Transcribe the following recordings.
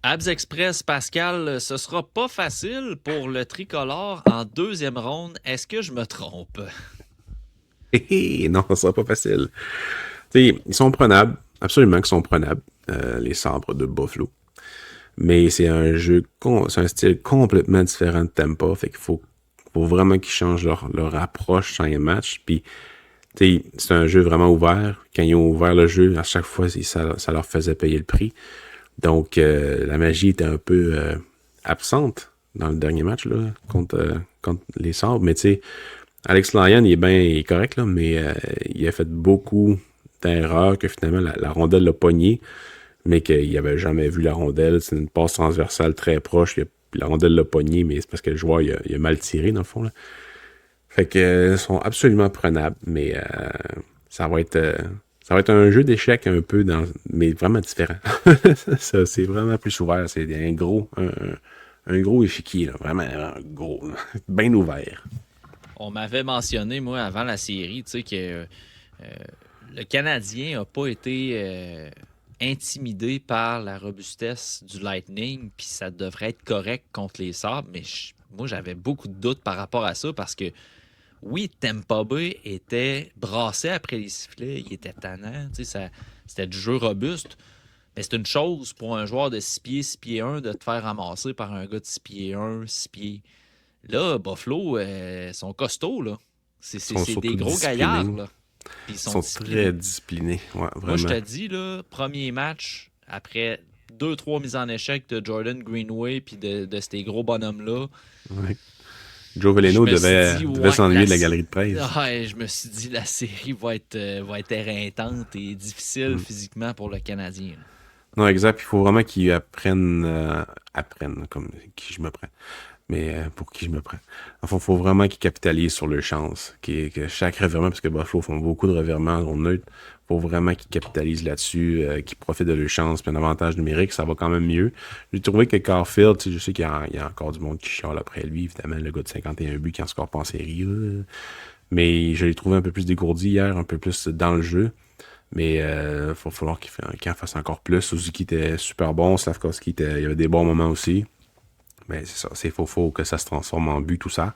Abs Express, Pascal, ce sera pas facile pour le tricolore en deuxième ronde. Est-ce que je me trompe? Non, ça sera pas facile. T'sais, ils sont prenables, absolument qu'ils sont prenables, les sabres de Buffalo. Mais c'est c'est un style complètement différent de Tampa. Fait qu'il faut vraiment qu'ils changent leur approche dans les matchs. Puis, c'est un jeu vraiment ouvert. Quand ils ont ouvert le jeu, à chaque fois, ça leur faisait payer le prix. Donc, la magie était un peu absente dans le dernier match là, contre les Sabres. Mais tu sais, Alex Lyon, il est correct, là, mais il a fait beaucoup d'erreurs que finalement la rondelle l'a pogné, mais qu'il n'avait jamais vu la rondelle. C'est une passe transversale très proche. La rondelle l'a pogné, mais c'est parce que le joueur il a mal tiré, dans le fond. Là. Fait que ils sont absolument prenables, mais ça va être. Ça va être un jeu d'échecs un peu mais vraiment différent. Ça, c'est vraiment plus ouvert. C'est un gros échiquier, là. Vraiment gros, là. Bien ouvert. On m'avait mentionné, moi, avant la série, tu sais, que le Canadien n'a pas été intimidé par la robustesse du Lightning, puis ça devrait être correct contre les Sabres, mais moi, j'avais beaucoup de doutes par rapport à ça parce que, oui, Tampa Bay était brassé après les sifflets, il était tannant, tu sais, c'était du jeu robuste, mais c'est une chose pour un joueur de 6 pieds, 6 pieds 1 de te faire ramasser par un gars de 6 pieds 1, 6 pieds. Là, Buffalo, sont costauds, là. Ils sont C'est des surtout gros gaillards, disciplinés. là. Puis ils Ils sont sont très disciplinés. disciplinés. Ouais, Moi, je vraiment. te dis, là, premier match, après deux, trois mises en échec de Jordan Greenway puis de ces gros bonhommes-là, Ouais. Joe je Veleno me suis dit, devait ouais, s'ennuyer de la galerie de presse. ouais, je me suis dit, la série va être éreintante et difficile Mm. physiquement pour le Canadien, là. Non, exact. Il faut vraiment qu'ils apprennent, comme qui je me prends. Mais pour qui je me prends. Enfin, il faut vraiment qu'ils capitalisent sur leur chance. Que chaque revirement, parce que Buffalo font beaucoup de revirements en zone neutre, il faut vraiment qu'ils capitalisent là-dessus, qu'ils profitent de leur chance, puis un avantage numérique, ça va quand même mieux. J'ai trouvé que Caulfield, tu sais, je sais qu'il y a encore du monde qui chiale après lui, évidemment, le gars de 51 buts qui en score pas en série, là. Mais je l'ai trouvé un peu plus dégourdi hier, un peu plus dans le jeu. Mais il va falloir qu'il en fasse encore plus. Suzuki était super bon, Slavkovski il y avait des bons moments aussi. Mais c'est ça, c'est faut que ça se transforme en but, tout ça.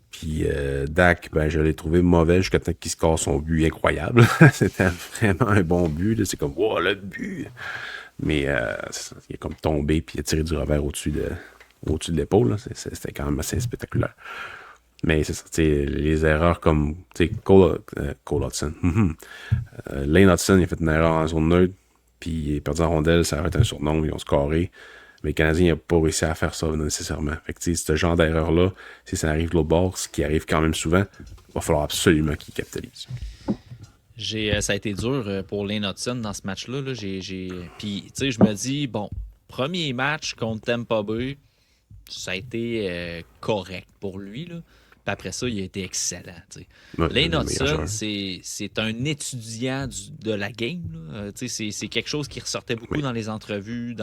Puis Dak, ben je l'ai trouvé mauvais jusqu'à temps qu'il score son but incroyable. C'était vraiment un bon but. Là. C'est comme, wow, le but! Mais il est comme tombé puis il a tiré du revers au-dessus de l'épaule. Là. C'était quand même assez spectaculaire. Mais c'est ça, les erreurs comme Cole Hudson. Lane Hudson, il a fait une erreur en zone neutre, puis il est perdu en rondelle, ça a fait un surnom, ils ont scoré. Mais le Canadien n'a pas réussi à faire ça nécessairement. Fait que, ce genre d'erreur-là, si ça arrive de l'autre bord, ce qui arrive quand même souvent, il va falloir absolument qu'il capitalise. Ça a été dur pour Lane Hudson dans ce match-là. Là. Puis, tu sais, je me dis, bon, premier match contre Tampa Bay, ça a été correct pour lui. Là. Puis après ça, il a été excellent. Tu sais. Ouais, Lane le meilleur Hudson, joueur. c'est un étudiant de la game. Là. Tu sais, c'est quelque chose qui ressortait beaucoup Oui. dans les entrevues,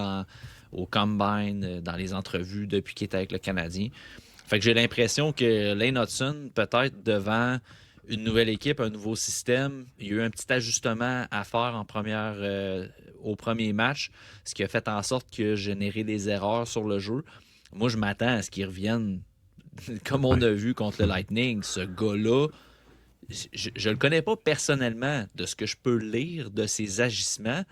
au Combine, dans les entrevues depuis qu'il était avec le Canadien. Fait que j'ai l'impression que Lane Hudson, peut-être devant une nouvelle équipe, un nouveau système, il y a eu un petit ajustement à faire au premier match, ce qui a fait en sorte que générer des erreurs sur le jeu. Moi, je m'attends à ce qu'il revienne comme on Ouais. a vu contre le Lightning. Ce gars-là, je le connais pas personnellement de ce que je peux lire de ses agissements.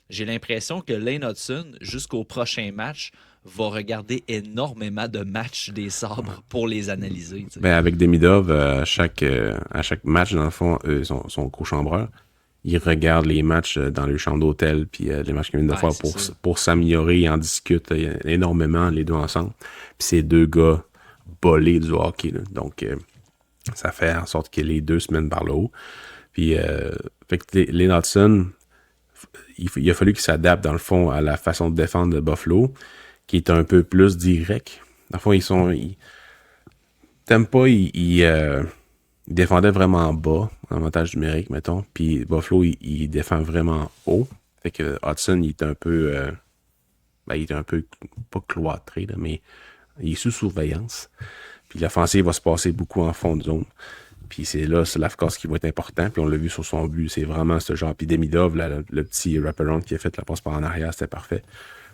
J'ai l'impression que Lane Hudson, jusqu'au prochain match, va regarder énormément de matchs des sabres pour les analyser. Tu sais. Ben, avec Demidov, à chaque match, dans le fond, eux sont co-chambreurs. Ils regardent les matchs dans le chambre d'hôtel, puis les matchs qu'ils viennent de Ouais, faire c'est ça. pour s'améliorer. Ils en discutent énormément, les deux ensemble. Puis c'est deux gars bolés du hockey. Là. Donc, ça fait en sorte que les deux se mènent par le haut. Puis, fait que les Hudson, il a fallu qu'ils s'adaptent, dans le fond, à la façon de défendre de Buffalo, qui est un peu plus direct. Dans le fond, t'aimes pas, il défendait vraiment bas, en avantage numérique, mettons. Puis Buffalo, il défend vraiment haut. Fait que Hudson, il est un peu, pas cloîtré, là, mais il est sous surveillance. Puis l'offensive va se passer beaucoup en fond de zone. Puis c'est là, c'est l'Afcas qui va être important. Puis on l'a vu sur son but. C'est vraiment ce genre. Puis Demidov, là, le petit wraparound qui a fait la passe par en arrière, c'était parfait.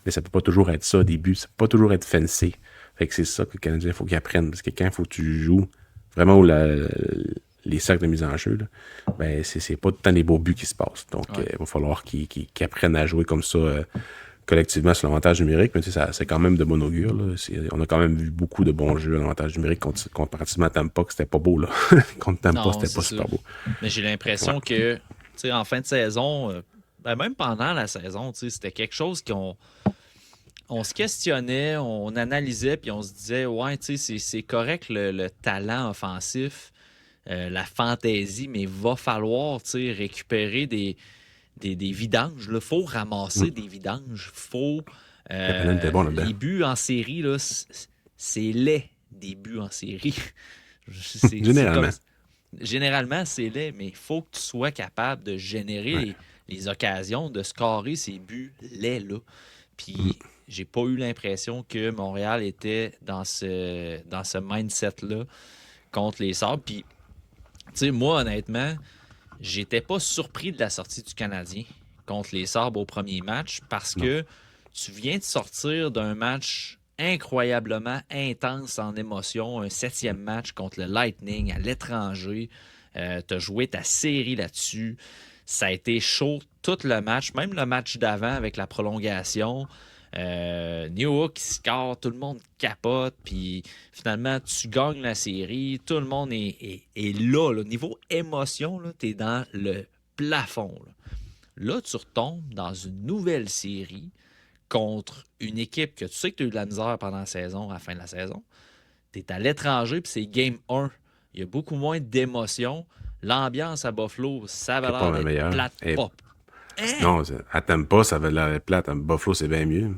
mais ça peut pas toujours être ça au début. Ça peut pas toujours être fancy. Fait que c'est ça que le Canadien, il faut qu'il apprenne. Parce que quand il faut que tu joues vraiment où les cercles de mise en jeu, là, ben c'est pas tout le temps des beaux buts qui se passent. Donc, il va falloir qu'ils apprennent à jouer comme ça collectivement sur l'avantage numérique. Mais tu sais, c'est quand même de bon augure. Là. On a quand même vu beaucoup de bons jeux à l'avantage numérique comparativement à Tampa, que c'était pas beau. Là. Contre Tampa, c'était pas super beau. Mais j'ai l'impression que, tu sais, en fin de saison, même pendant la saison, tu sais, c'était quelque chose on se questionnait, on analysait, puis on se disait, ouais, tu sais, c'est correct le talent offensif, la fantaisie, mais il va falloir, tu sais, récupérer des vidanges. Il faut ramasser des vidanges. Kapanen était bon là-dedans. Les buts en série, là, c'est laid, des buts en série. Généralement. Généralement, c'est laid, mais il faut que tu sois capable de générer les occasions, de scorer ces buts laids-là. Puis, j'ai pas eu l'impression que Montréal était dans ce mindset-là contre les Sabres. Puis, tu sais, moi, honnêtement, j'étais pas surpris de la sortie du Canadien contre les Sabres au premier match parce que tu viens de sortir d'un match incroyablement intense en émotion, un 7e match contre le Lightning à l'étranger. Tu as joué ta série là-dessus. Ça a été chaud tout le match, même le match d'avant avec la prolongation. Niouk qui score, tout le monde capote, puis finalement, tu gagnes la série, tout le monde est là, là. Niveau émotion, tu es dans le plafond. Là, tu retombes dans une nouvelle série contre une équipe que tu sais que tu as eu de la misère pendant la saison, à la fin de la saison. Tu es à l'étranger, puis c'est game 1. Il y a beaucoup moins d'émotion. L'ambiance à Buffalo, ça avait l'air d'être plate pop. Non, à Tampa, ça avait l'air plate. À Buffalo, c'est bien mieux.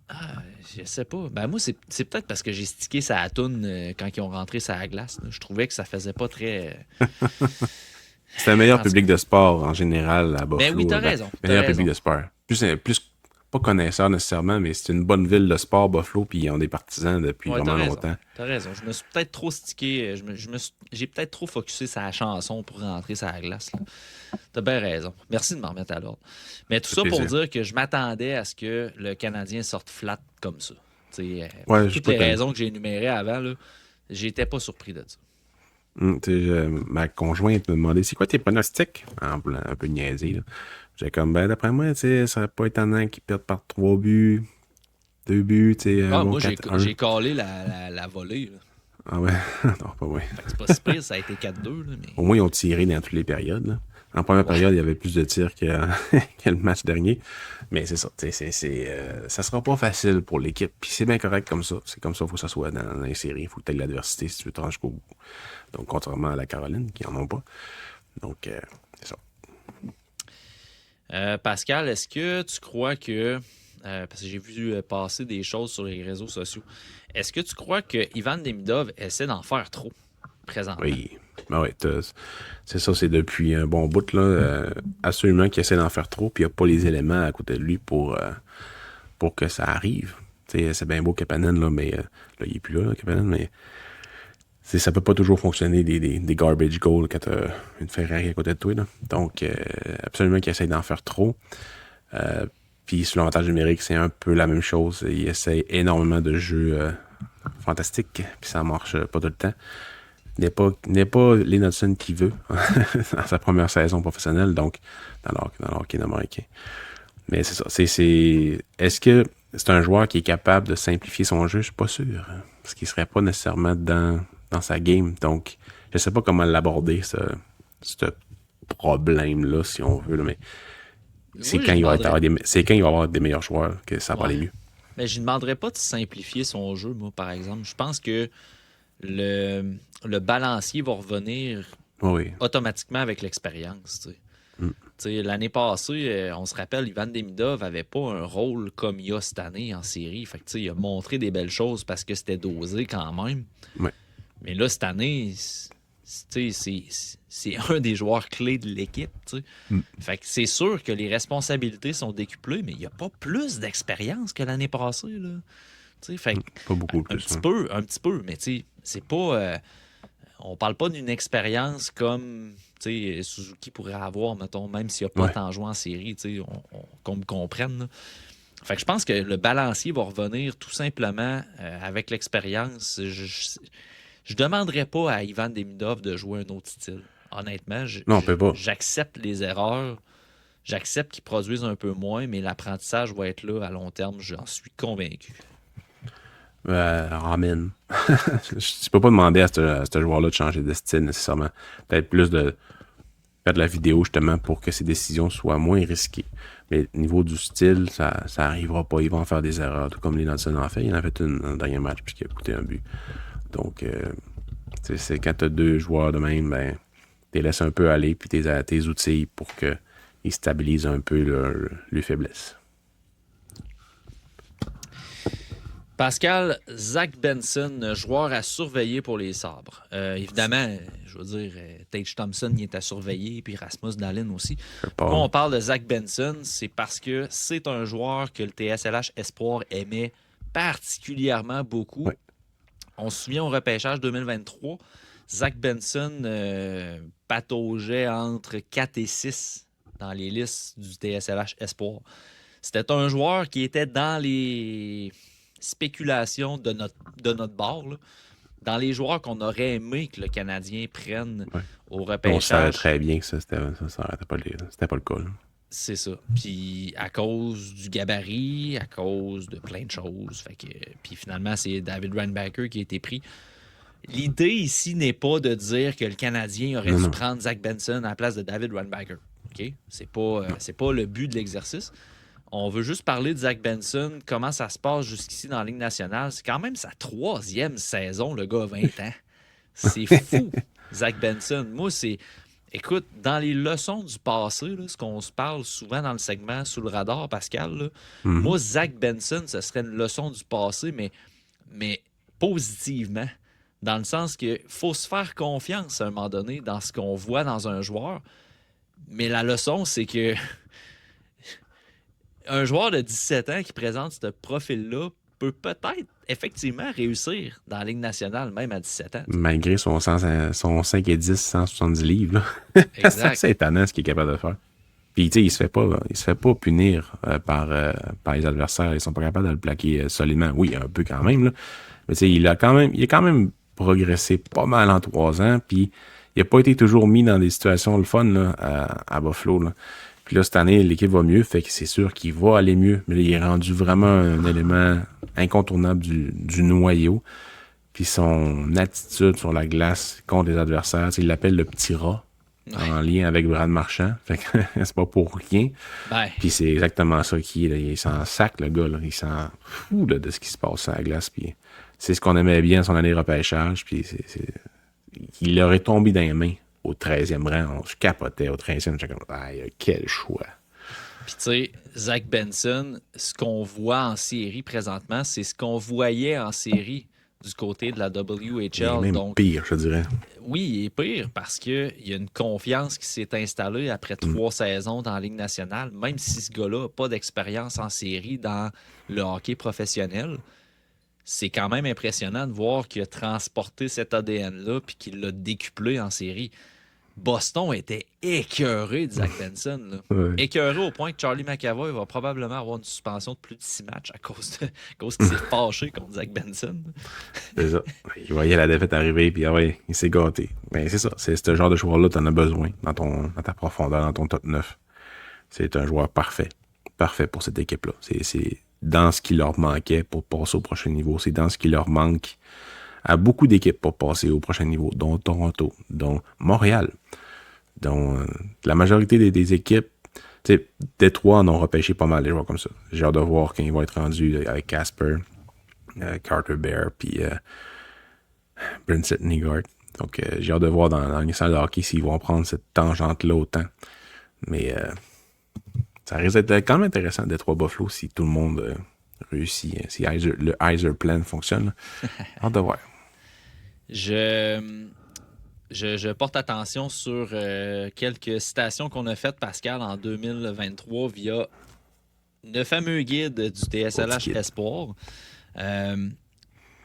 Ah, je sais pas. Ben moi, c'est peut-être parce que j'ai stické sa toune quand ils ont rentré sa glace. Là. Je trouvais que ça faisait pas très... C'est le meilleur public de sport en général à Buffalo. Ben oui, t'as raison. Meilleur public de sport. Plus pas connaisseur nécessairement, mais c'est une bonne ville de sport, Buffalo, puis ils ont des partisans depuis vraiment longtemps. T'as raison. Je me suis peut-être trop stické. J'ai peut-être trop focusé sa chanson pour rentrer sa glace. Là. T'as bien raison. Merci de m'en remettre à l'ordre. Mais tout ça pour dire que je m'attendais à ce que le Canadien sorte flat comme ça. Toutes les raisons que j'ai énumérées avant, là, j'étais pas surpris de ça. Ma conjointe me demandait c'est quoi tes pronostics? Un peu niaisé. Là. J'ai comme d'après moi, ça serait pas étonnant qu'ils perdent par 3 buts, 2 buts, moi, j'ai calé la volée. Là. Ah ouais? Non, pas ouais. C'est pas si pire, ça a été 4-2. Là, mais... Au moins, ils ont tiré dans toutes les périodes. Là. En première période, il y avait plus de tirs que le match dernier. Mais c'est ça. Ça sera pas facile pour l'équipe. Puis c'est bien correct comme ça. C'est comme ça qu'il faut que ça soit dans les séries. Il faut que tu aies de l'adversité si tu veux te rendre jusqu'au bout. Donc, contrairement à la Caroline, qui en ont pas. Donc, c'est ça. Pascal, est-ce que tu crois que... parce que j'ai vu passer des choses sur les réseaux sociaux. Est-ce que tu crois que Ivan Demidov essaie d'en faire trop présentement? Oui. Ben ouais, c'est ça, c'est depuis un bon bout, là. Absolument qu'il essaie d'en faire trop, puis il n'y a pas les éléments à côté de lui pour que ça arrive. T'sais, c'est bien beau Kapanen, là, mais là, il n'est plus là, Kapanen, mais ça peut pas toujours fonctionner des garbage goals quand tu as une Ferrari à côté de toi. Là. Donc, absolument qu'il essaie d'en faire trop. Puis sur l'avantage numérique, c'est un peu la même chose. Il essaie énormément de jeux fantastiques, puis ça marche pas tout le temps. N'est pas Lennartson qui veut dans sa première saison professionnelle, donc dans le hockey américain. Mais c'est ça. Est-ce que c'est un joueur qui est capable de simplifier son jeu? Je suis pas sûr. Parce qu'il serait pas nécessairement dans sa game. Donc, je sais pas comment l'aborder, ce problème-là, si on veut. Là, mais c'est quand il va avoir des meilleurs joueurs que ça va aller mieux. Mais je ne demanderais pas de simplifier son jeu, moi, par exemple. Je pense que le balancier va revenir automatiquement avec l'expérience. L'année passée, on se rappelle, Ivan Demidov n'avait pas un rôle comme il a cette année en série. Fait que, il a montré des belles choses parce que c'était dosé quand même. Ouais. Mais là, cette année, c'est un des joueurs clés de l'équipe. Fait que c'est sûr que les responsabilités sont décuplées, mais il n'y a pas plus d'expérience que l'année passée. Là. Fait pas beaucoup plus. Un petit peu, mais c'est pas... on parle pas d'une expérience comme Suzuki pourrait avoir, mettons, même s'il n'a pas tant joué en série, qu'on me comprenne. Là. Fait que je pense que le balancier va revenir tout simplement avec l'expérience. Je demanderais pas à Ivan Demidov de jouer un autre style. Honnêtement, Non, on peut pas. j'accepte les erreurs. J'accepte qu'ils produisent un peu moins, mais l'apprentissage va être là à long terme, j'en suis convaincu. Amen. Tu peux pas demander à ce joueur-là de changer de style nécessairement. Peut-être plus de faire de la vidéo justement pour que ses décisions soient moins risquées. Mais au niveau du style, ça arrivera pas. Ils vont faire des erreurs, tout comme Lee Nelson en fait. Il en a fait une dans le dernier match puisqu'il a coûté un but. Donc, c'est quand tu as deux joueurs de même, ben, tu les laisses un peu aller puis tes outils pour qu'ils stabilisent un peu leur faiblesse. Pascal, Zach Benson, joueur à surveiller pour les Sabres. Évidemment, je veux dire, Tage Thompson il est à surveiller, puis Rasmus Dahlin aussi. Quand on parle de Zach Benson, c'est parce que c'est un joueur que le TSLH Espoir aimait particulièrement beaucoup. Ouais. On se souvient au repêchage 2023, Zach Benson pataugeait entre 4 et 6 dans les listes du TSLH Espoir. C'était un joueur qui était dans les spéculations de notre bord, là, dans les joueurs qu'on aurait aimé que le Canadien prenne au repêchage. On savait très bien que ça c'était pas le cas. Là. C'est ça. Puis à cause du gabarit, à cause de plein de choses. Puis finalement, c'est David Reinbacker qui a été pris. L'idée ici n'est pas de dire que le Canadien aurait dû prendre Zach Benson à la place de David Reinbacker. OK? C'est pas le but de l'exercice. On veut juste parler de Zach Benson, comment ça se passe jusqu'ici dans la Ligue nationale. C'est quand même sa 3e saison, le gars a 20 ans. C'est fou, Zach Benson. Moi, c'est... Écoute, dans les leçons du passé, là, ce qu'on se parle souvent dans le segment Sous le radar, Pascal, là, moi, Zach Benson, ce serait une leçon du passé, mais positivement. Dans le sens qu'il faut se faire confiance à un moment donné dans ce qu'on voit dans un joueur. Mais la leçon, c'est que un joueur de 17 ans qui présente ce profil-là peut peut-être effectivement réussir dans la Ligue nationale, même à 17 ans. Malgré son 5 et 10, 170 livres. C'est assez étonnant ce qu'il est capable de faire. Puis, tu sais, il se fait pas punir par les adversaires. Ils sont pas capables de le plaquer solidement. Oui, un peu quand même, là. Mais tu sais, il a quand même progressé pas mal en 3 ans. Puis, il a pas été toujours mis dans des situations le fun là, à Buffalo, là. Puis là, cette année, l'équipe va mieux, fait que c'est sûr qu'il va aller mieux. Mais là, il est rendu vraiment un élément incontournable du noyau. Puis son attitude sur la glace contre les adversaires, il l'appelle le petit rat, en lien avec Brad Marchand. Fait que c'est pas pour rien. Ben. Puis c'est exactement ça qu'il est. Il s'en sac, le gars. Là. Il s'en fout là, de ce qui se passe à la glace. Puis c'est ce qu'on aimait bien son année de repêchage. Puis il aurait tombé dans les mains. Au 13e rang, on se capotait au 13e. J'étais comme, aïe, quel choix. Puis, tu sais, Zach Benson, ce qu'on voit en série présentement, c'est ce qu'on voyait en série du côté de la WHL. Il est même donc, pire, je dirais. Oui, il est pire parce qu'il y a une confiance qui s'est installée après 3 saisons dans la Ligue nationale, même si ce gars-là n'a pas d'expérience en série dans le hockey professionnel. C'est quand même impressionnant de voir qu'il a transporté cet ADN-là puis qu'il l'a décuplé en série. Boston était écœuré de Zach Benson. Là. Ouais. Écœuré au point que Charlie McAvoy va probablement avoir une suspension de plus de 6 matchs à cause qu'il s'est fâché contre Zach Benson. C'est ça. Il voyait la défaite arriver, puis il s'est gâté. Ben, c'est ça. C'est ce genre de joueur-là que tu en as besoin dans ta profondeur, dans ton top 9. C'est un joueur parfait. Parfait pour cette équipe-là. C'est dans ce qui leur manquait pour passer au prochain niveau. C'est dans ce qui leur manque à beaucoup d'équipes pour passer au prochain niveau, dont Toronto, dont Montréal, dont la majorité des équipes. Détroit en ont repêché pas mal des joueurs comme ça. J'ai hâte de voir quand ils vont être rendus avec Casper, Carter Bear, puis Brinson Nygaard. Donc, j'ai hâte de voir dans les salles de hockey s'ils vont prendre cette tangente-là autant. Mais ça risque d'être quand même intéressant, Détroit Buffalo, si tout le monde réussit, si le Heiser Plan fonctionne. Hâte de voir. Je porte attention sur quelques citations qu'on a faites, Pascal, en 2023 via le fameux guide du TSLH Espoir. Tu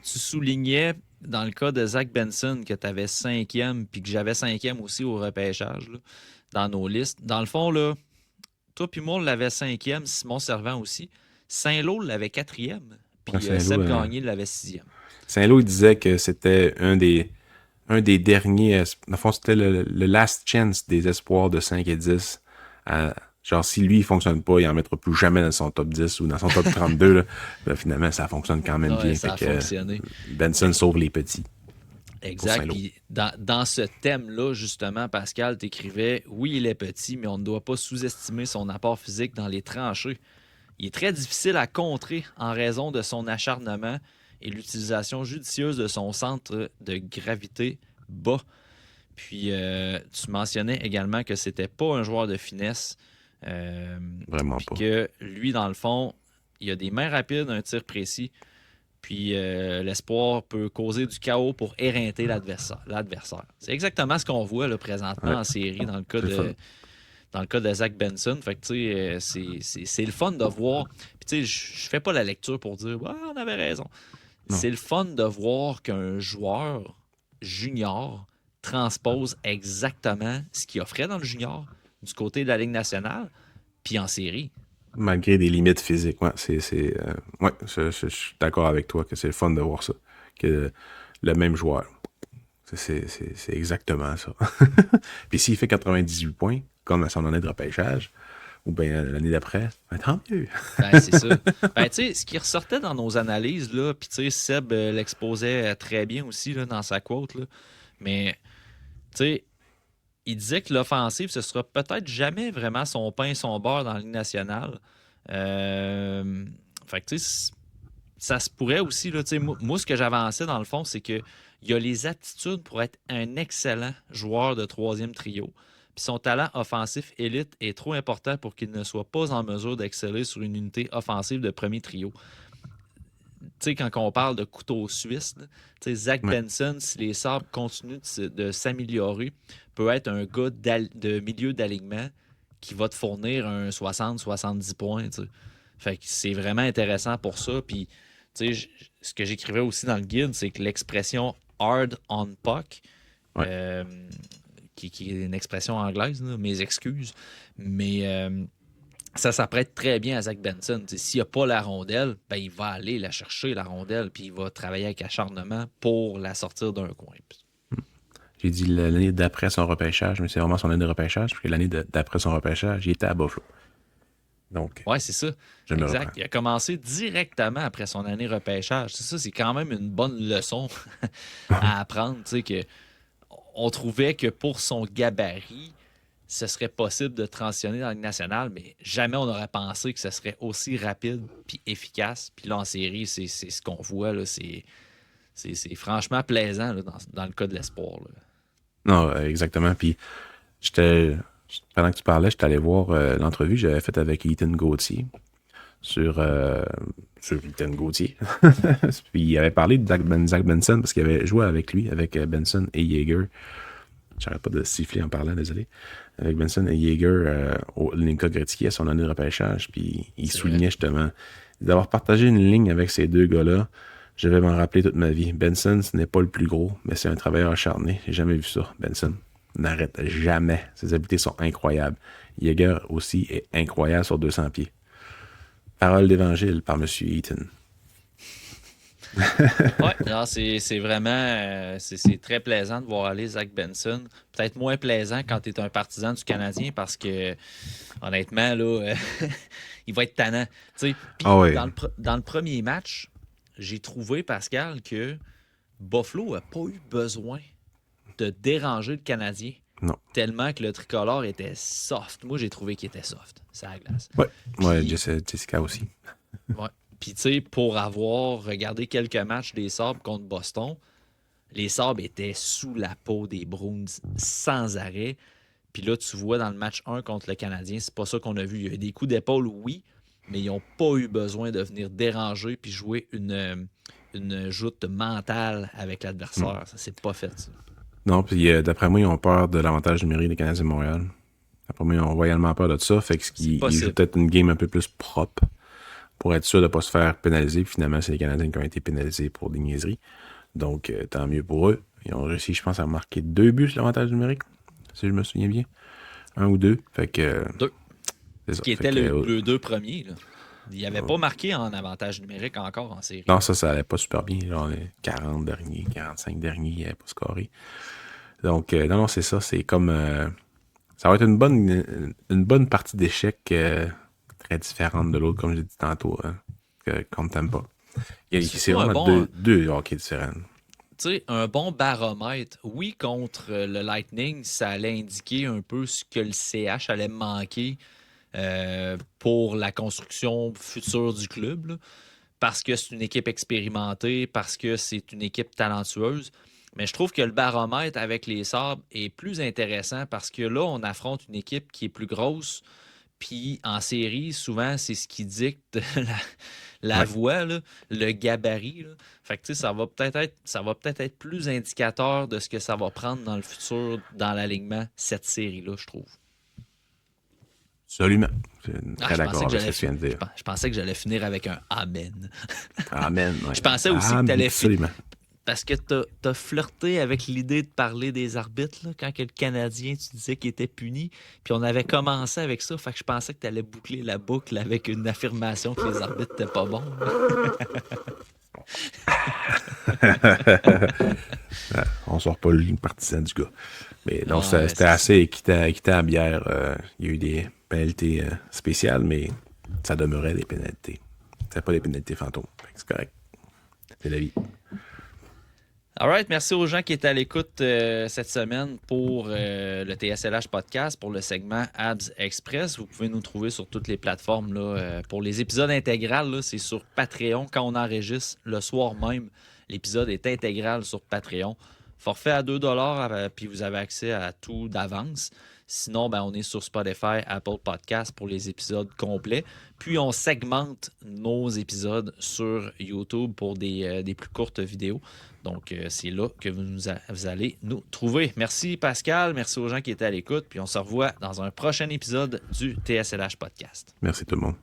soulignais, dans le cas de Zach Benson, que tu avais 5e puis que j'avais 5e aussi au repêchage là, dans nos listes. Dans le fond, là, toi puis moi, on l'avait 5e, Simon Servant aussi. Saint-Lô l'avait quatrième, puis Saint-Lô, Seb Gagné l'avait sixième. Saint-Lô, il disait que c'était un des derniers. Dans le fond, c'était le last chance des espoirs de 5 et 10. Genre, si lui, il fonctionne pas, il en mettra plus jamais dans son top 10 ou dans son top 32. Là. Ben, finalement, ça fonctionne quand même Ouais, bien. ça Fait a que fonctionné. Benson sauve les petits. Exact. Puis dans ce thème-là, justement, Pascal, t'écrivais, oui, il est petit, mais on ne doit pas sous-estimer son apport physique dans les tranchées. Il est très difficile à contrer en raison de son acharnement et l'utilisation judicieuse de son centre de gravité bas. Puis, tu mentionnais également que c'était pas un joueur de finesse. Vraiment Puis pas. que lui, dans le fond, il a des mains rapides, un tir précis. Puis l'espoir peut causer du chaos pour éreinter l'adversaire. C'est exactement ce qu'on voit là, présentement en série dans le cas de Zach Benson. Fait que tu sais, c'est le fun de voir. Puis tu sais, je fais pas la lecture pour dire ah, on avait raison. Non. C'est le fun de voir qu'un joueur junior transpose exactement ce qu'il offrait dans le junior du côté de la Ligue nationale, puis en série. Malgré des limites physiques. Ouais, je suis d'accord avec toi que c'est le fun de voir ça. Que le même joueur. C'est exactement ça. Puis s'il fait 98 points, comme à son année de repêchage, ou bien l'année d'après, ben, tant mieux. Ben, c'est ça. Ben, tu sais, ce qui ressortait dans nos analyses, là, puis tu sais, Seb l'exposait très bien aussi là, dans sa quote, là, mais tu sais, il disait que l'offensive, ce sera peut-être jamais vraiment son pain et son beurre dans la Ligue nationale. Fait que tu sais, ça se pourrait aussi, là, tu sais, moi, ce que j'avançais dans le fond, c'est que il a les aptitudes pour être un excellent joueur de troisième trio. Puis son talent offensif élite est trop important pour qu'il ne soit pas en mesure d'exceller sur une unité offensive de premier trio. Tu sais, quand on parle de couteau suisse, là, tu sais, Zach Benson, si les Sabres continuent de s'améliorer, peut être un gars de milieu d'alignement qui va te fournir un 60-70 points. Tu sais. Fait que c'est vraiment intéressant pour ça. Puis, tu sais, ce que j'écrivais aussi dans le guide, c'est que l'expression hard on puck, qui est une expression anglaise, là, mes excuses, mais ça s'apprête très bien à Zach Benson. S'il n'a pas la rondelle, ben, il va aller la chercher, la rondelle, puis il va travailler avec acharnement pour la sortir d'un coin. J'ai dit l'année d'après son repêchage, mais c'est vraiment son année de repêchage, parce que l'année d'après son repêchage, il était à Buffalo. Donc, ouais, c'est ça. Exact. Il a commencé directement après son année repêchage. C'est ça, c'est quand même une bonne leçon à apprendre. Que on trouvait que pour son gabarit, ce serait possible de transitionner dans la Ligue nationale, mais jamais on n'aurait pensé que ce serait aussi rapide puis efficace. Puis là, en série, c'est ce qu'on voit. Là, c'est franchement plaisant là, dans le cas de l'espoir. Là. Non, exactement. Puis, pendant que tu parlais, j'étais allé voir l'entrevue que j'avais faite avec Ethan Gauthier sur Ethan Gauthier. Puis, il avait parlé de Zach Benson parce qu'il avait joué avec lui, avec Benson et Yeager. J'arrête pas de siffler en parlant, désolé. Avec Benson et Yeager au Linka Gretzky à son année de repêchage. Puis, il soulignait justement d'avoir partagé une ligne avec ces deux gars-là. Je vais m'en rappeler toute ma vie. Benson, ce n'est pas le plus gros, mais c'est un travailleur acharné. J'ai jamais vu ça, Benson. N'arrête jamais. Ses habiletés sont incroyables. Yeager aussi est incroyable sur 200 pieds. Parole d'évangile par M. Eaton. Oui, c'est vraiment c'est très plaisant de voir aller Zach Benson. Peut-être moins plaisant quand tu es un partisan du Canadien parce que, honnêtement, là, il va être tannant. Puis, ouais. dans le premier match, j'ai trouvé, Pascal, que Buffalo n'a pas eu besoin de déranger le Canadien. Non. Tellement que le tricolore était soft. Moi, j'ai trouvé qu'il était soft. C'est à la glace. Ouais, Jessica aussi. Ouais. Puis, tu sais, pour avoir regardé quelques matchs des Sabres contre Boston, les Sabres étaient sous la peau des Bruins sans arrêt. Puis là, tu vois, dans le match 1 contre le Canadien, c'est pas ça qu'on a vu. Il y a eu des coups d'épaule, oui, mais ils n'ont pas eu besoin de venir déranger puis jouer une joute mentale avec l'adversaire. Ça s'est pas fait, ça. Non, puis d'après moi, ils ont peur de l'avantage numérique des Canadiens de Montréal. D'après moi, ils ont royalement peur de ça. Fait qu'ils jouent peut-être une game un peu plus propre pour être sûr de ne pas se faire pénaliser. Puis finalement, c'est les Canadiens qui ont été pénalisés pour des niaiseries. Donc, tant mieux pour eux. Ils ont réussi, je pense, à marquer 2 buts sur l'avantage numérique, si je me souviens bien. 1 ou 2. Fait que... 2. C'est ça. Qui était le 2 premiers, là. Il n'avait pas marqué en avantage numérique encore en série. Non, ça allait pas super bien. Genre, les 40 derniers, 45 derniers, il n'avait pas scoré. Donc, non, c'est ça. C'est comme... ça va être une bonne partie d'échecs très différente de l'autre, comme j'ai dit tantôt, contre Tampa. C'est vraiment deux hockey différents. Tu sais, un bon baromètre. Oui, contre le Lightning, ça allait indiquer un peu ce que le CH allait manquer pour la construction future du club, là, parce que c'est une équipe expérimentée, parce que c'est une équipe talentueuse. Mais je trouve que le baromètre avec les Sabres est plus intéressant parce que là, on affronte une équipe qui est plus grosse. Puis en série, souvent, c'est ce qui dicte la voie, là, le gabarit. Là. Fait que tu sais, ça va peut-être être plus indicateur de ce que ça va prendre dans le futur, dans l'alignement, cette série-là, je trouve. Absolument. Je suis très d'accord avec ce que tu viens de dire. Je pensais que j'allais finir avec un Amen. Amen. Ouais. Je pensais aussi que tu allais finir. Parce que tu as flirté avec l'idée de parler des arbitres là, quand que le Canadien, tu disais qu'il était puni. Puis on avait commencé avec ça. Fait que je pensais que tu allais boucler la boucle avec une affirmation que les arbitres n'étaient pas bons. On sort pas le partisan du gars. Mais non, c'était assez équitable hier. Il y a eu des pénalités spéciales, mais ça demeurait des pénalités. C'était pas des pénalités fantômes. C'est correct. C'est la vie. Alright, merci aux gens qui étaient à l'écoute cette semaine pour le TSLH podcast, pour le segment Abs Express. Vous pouvez nous trouver sur toutes les plateformes. Là, pour les épisodes intégrales, c'est sur Patreon. Quand on enregistre le soir même, l'épisode est intégral sur Patreon. Forfait à 2$, puis vous avez accès à tout d'avance. Sinon, on est sur Spotify, Apple Podcasts pour les épisodes complets. Puis, on segmente nos épisodes sur YouTube pour des plus courtes vidéos. Donc, c'est là que vous allez nous trouver. Merci Pascal, merci aux gens qui étaient à l'écoute. Puis, on se revoit dans un prochain épisode du TSLH Podcast. Merci tout le monde.